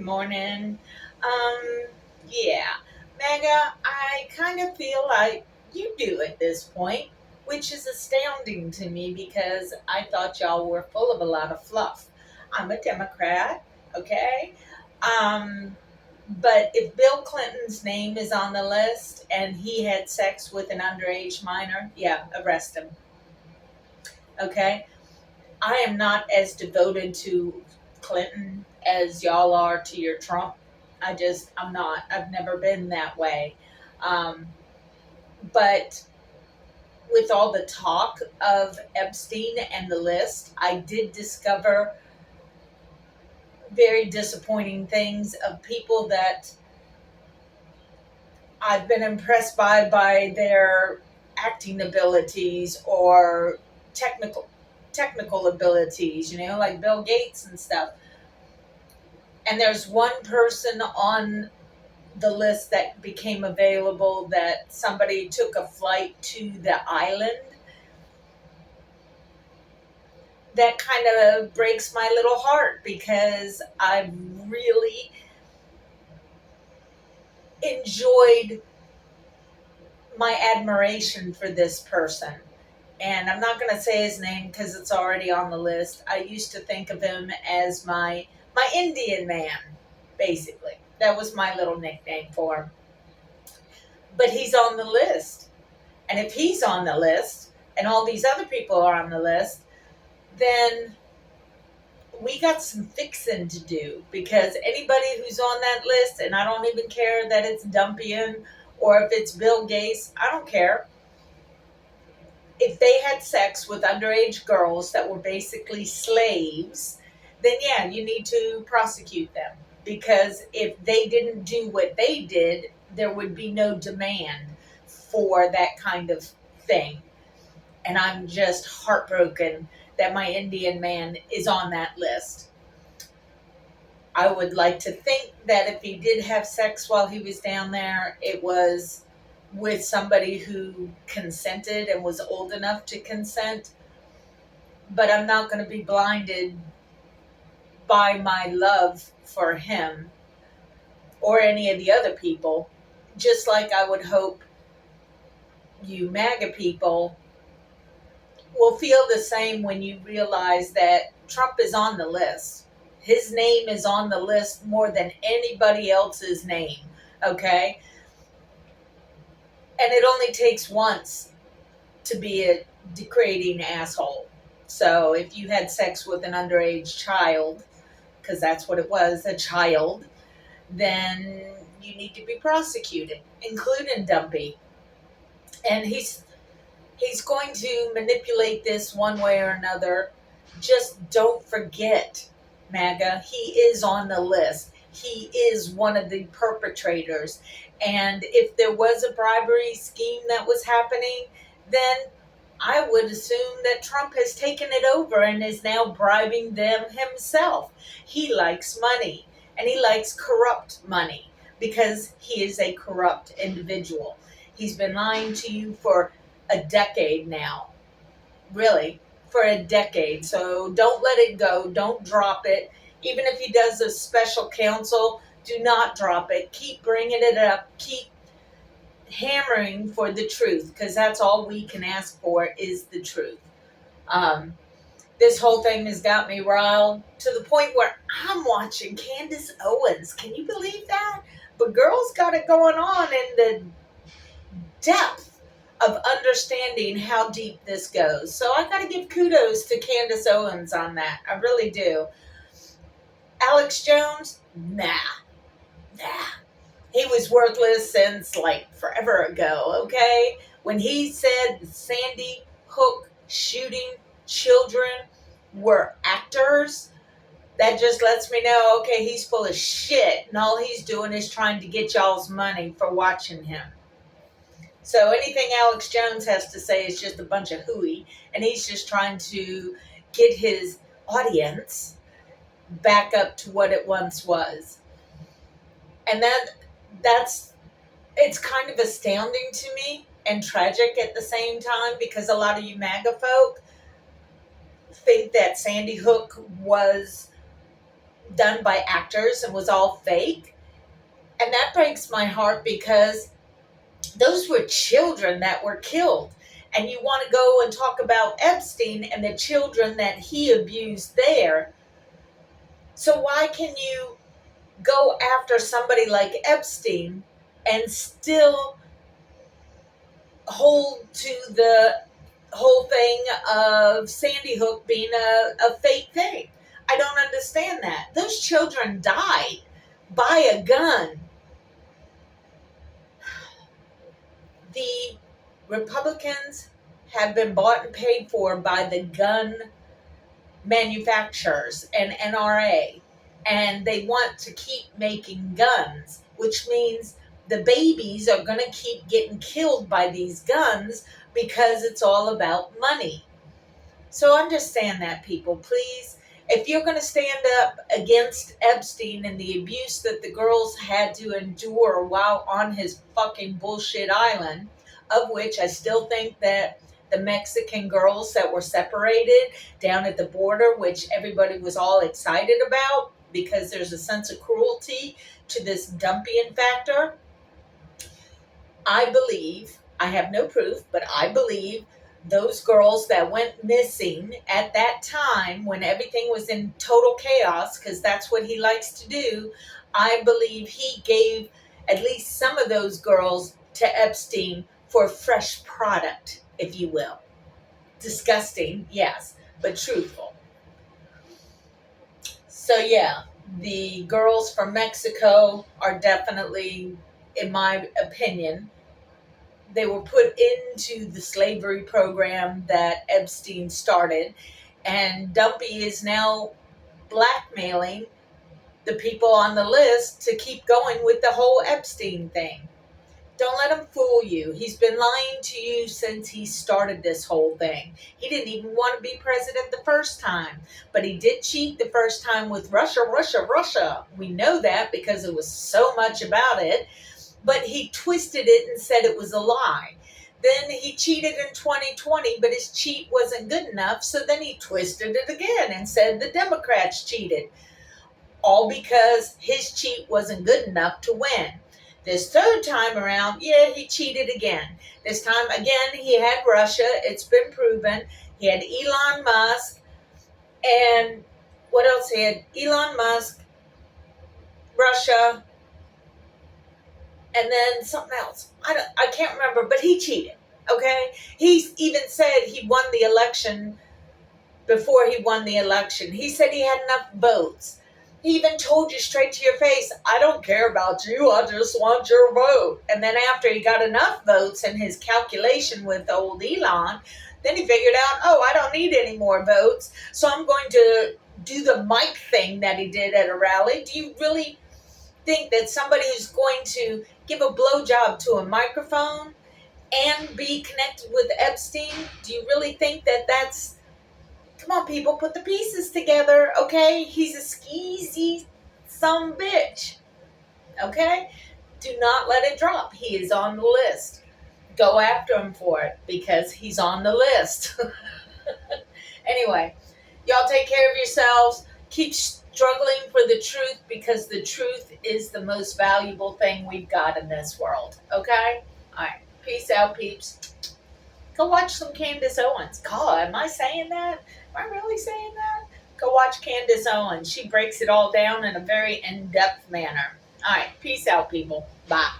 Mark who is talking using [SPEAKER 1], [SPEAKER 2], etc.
[SPEAKER 1] morning. Um, yeah, Maga, I kind of feel like you do at this point, which is astounding to me because I thought y'all were full of a lot of fluff. I'm a Democrat, okay? Um, but if Bill Clinton's name is on the list and he had sex with an underage minor, yeah, arrest him, okay? I am not as devoted to Clinton as y'all are to your Trump. I'm not. I've never been that way. Um, but with all the talk of Epstein and the list, I did discover very disappointing things of people that I've been impressed by their acting abilities or technical technical abilities, like Bill Gates and stuff. And there's one person on the list that became available that somebody took a flight to the island. That kind of breaks my little heart because I really enjoyed my admiration for this person. And I'm not going to say his name because it's already on the list. I used to think of him as my Indian man, basically. That was my little nickname for him. But he's on the list. And if he's on the list and all these other people are on the list, then we got some fixing to do because anybody who's on that list, and I don't even care that it's Dumpian or if it's Bill Gates, I don't care. If they had sex with underage girls that were basically slaves, then yeah, you need to prosecute them because if they didn't do what they did, there would be no demand for that kind of thing. And I'm just heartbroken that my Indian man is on that list. I would like to think that if he did have sex while he was down there, it was with somebody who consented and was old enough to consent. But I'm not going to be blinded by my love for him or any of the other people, just like I would hope you MAGA people will feel the same when you realize that Trump is on the list. His name is on the list more than anybody else's name, okay? And it only takes once to be a degrading asshole. So if you had sex with an underage child, because that's what it was, a child, then you need to be prosecuted, including Dumpy. And he's going to manipulate this one way or another. Just don't forget, MAGA, he is on the list. He is one of the perpetrators. And if there was a bribery scheme that was happening, then I would assume that Trump has taken it over and is now bribing them himself. He likes money and he likes corrupt money because he is a corrupt individual. He's been lying to you for a decade now, really, for a decade. So don't let it go. Don't drop it. Even if he does a special counsel, do not drop it. Keep bringing it up. Keep hammering for the truth because that's all we can ask for is the truth. Um, this whole thing has got me riled to the point where I'm watching Candace Owens. Can you believe that? But girl's got it going on in the depth of understanding how deep this goes. So I got to give kudos to Candace Owens on that. I really do. Alex Jones, nah. He was worthless since like forever ago, okay? When he said the Sandy Hook shooting children were actors, that just lets me know, okay, he's full of shit and all he's doing is trying to get y'all's money for watching him. So anything Alex Jones has to say is just a bunch of hooey, and he's just trying to get his audience back up to what it once was. And that's it's kind of astounding to me and tragic at the same time because a lot of you MAGA folk think that Sandy Hook was done by actors and was all fake. And that breaks my heart because those were children that were killed. And you want to go and talk about Epstein and the children that he abused there. So why can you go after somebody like Epstein and still hold to the whole thing of Sandy Hook being a fake thing? I don't understand that. Those children died by a gun. The Republicans have been bought and paid for by the gun manufacturers and NRA, and they want to keep making guns, which means the babies are going to keep getting killed by these guns because it's all about money. So understand that, people, please. If you're going to stand up against Epstein and the abuse that the girls had to endure while on his fucking bullshit island, of which I still think that the Mexican girls that were separated down at the border, which everybody was all excited about because there's a sense of cruelty to this dumping factor. I believe, I have no proof, but I believe those girls that went missing at that time when everything was in total chaos, because that's what he likes to do, I believe he gave at least some of those girls to Epstein for fresh product, if you will. Disgusting, yes, but truthful. So yeah, the girls from Mexico are definitely, in my opinion, they were put into the slavery program that Epstein started, and Dumpy is now blackmailing the people on the list to keep going with the whole Epstein thing. Don't let him fool you. He's been lying to you since he started this whole thing. He didn't even want to be president the first time, but he did cheat the first time with Russia. We know that because it was so much about it. But he twisted it and said it was a lie. Then he cheated in 2020, but his cheat wasn't good enough. So then he twisted it again and said the Democrats cheated. All because his cheat wasn't good enough to win. This third time around, yeah, he cheated again. This time again, he had Russia. It's been proven. He had Elon Musk. And what else? He had Elon Musk, Russia, and then something else. I can't remember, but he cheated, okay? He even said he won the election before he won the election. He said he had enough votes. He even told you straight to your face, I don't care about you, I just want your vote. And then after he got enough votes in his calculation with old Elon, then he figured out, I don't need any more votes, so I'm going to do the mic thing that he did at a rally. Do you really think that somebody who's going to give a blowjob to a microphone and be connected with Epstein, do you really think that that's... Come on, people, put the pieces together, okay? He's a skeezy sumbitch, okay? Do not let it drop. He is on the list. Go after him for it because he's on the list. Anyway, y'all take care of yourselves. Keep struggling for the truth because the truth is the most valuable thing we've got in this world, okay? All right. Peace out, peeps. Go watch some Candace Owens. God, am I saying that? Am I really saying that? Go watch Candace Owens. She breaks it all down in a very in-depth manner. All right. Peace out, people. Bye.